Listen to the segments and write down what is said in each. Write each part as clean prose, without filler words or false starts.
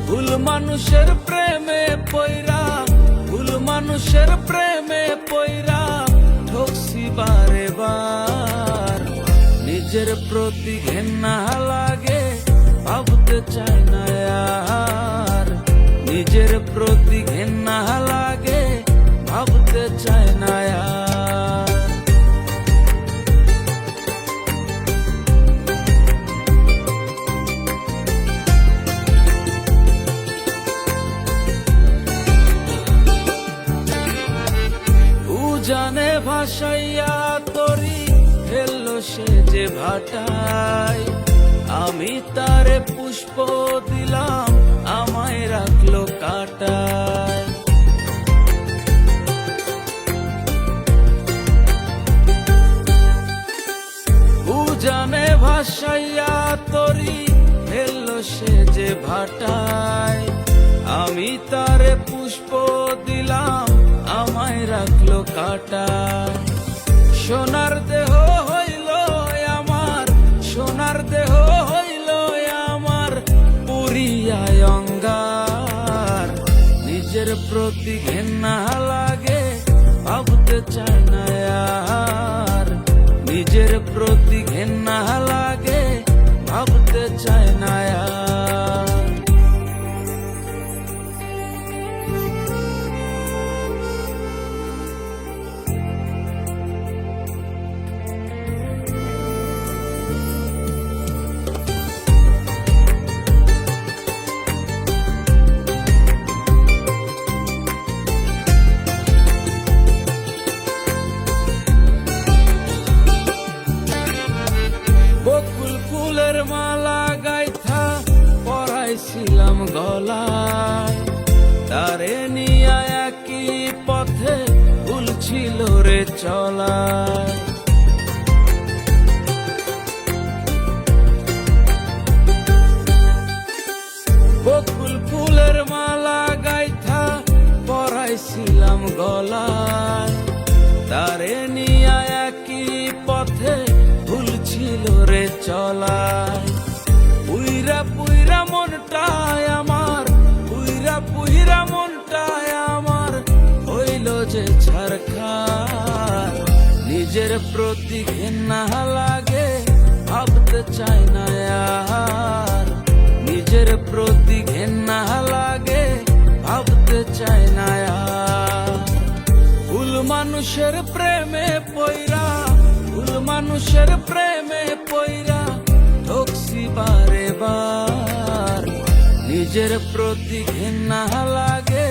ভুল মানুষের প্রেমে পইরা, ভুল মানুষের প্রেমে পইরা ঠকছি বারে বার। নিজের প্রতি ঘেন্না লাগে, ভাবতে চাই না আর। নিজের প্রতি ঘেন্না লাগে, ভাবতে চাই না আর। জানে ভাসাইয়া তরি ফেললো সে যে ভাটায়, আমি তারে পুষ্প দিলাম, আমায় রাখলো কাটায়। জানে ভাসাইয়া তরি ফেললো সে যে ভাটায়, আমি তারে পুষ্প দিলাম, আমায় রাখলো কাটায়। সোনার দেহ হইল আমার, সোনার দেহ হইল আমার পুরিয়ায় অঙ্গার। নিজের প্রতি ঘেন্না লাগে, ভাবতে চাই না আর। নিজের প্রতি ঘেন্না লাগে, ভাবতে চাই না আর। বকুল ফুলের মালা গাইথা পরাইছিলাম গলায়, তারে নিয়া একই পথে ভুলছিল রে চলায়। বকুল ফুলের মালা গাইথা পরাইছিলাম গলায়, তারে নিয়া একই পথে ভুলছিল রে চলায়। পুইরা পুইরা মনটায় আমার, পুইরা পুইরা মনটায় আমার হইল যে ছারখার। নিজের প্রতি ঘেন্না লাগে, ভাবতে চাই না আর। নিজের প্রতি ঘেন্না লাগে, ভাবতে চাই না আর। ভুল মানুষের প্রেমে পইরা, ভুল মানুষের প্রেমে পইরা ঠকছি বারে বার। নিজের প্রতি ঘেন্না লাগে,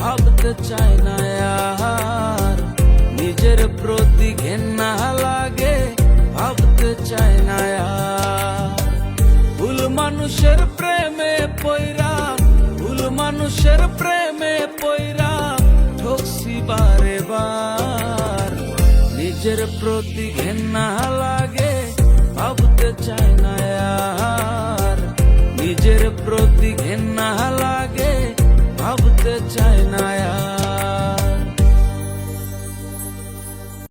ভাবতে চাই না আর। নিজের প্রতি ঘেন্না লাগে, ভাবতে চাই না আর। ভুল মানুষের প্রেমে পইরা, ভুল মানুষের প্রেমে পইরা ঠকছি বারে বার। নিজের প্রতি ঘেন্না লাগে, ভাবতে চাই না আর।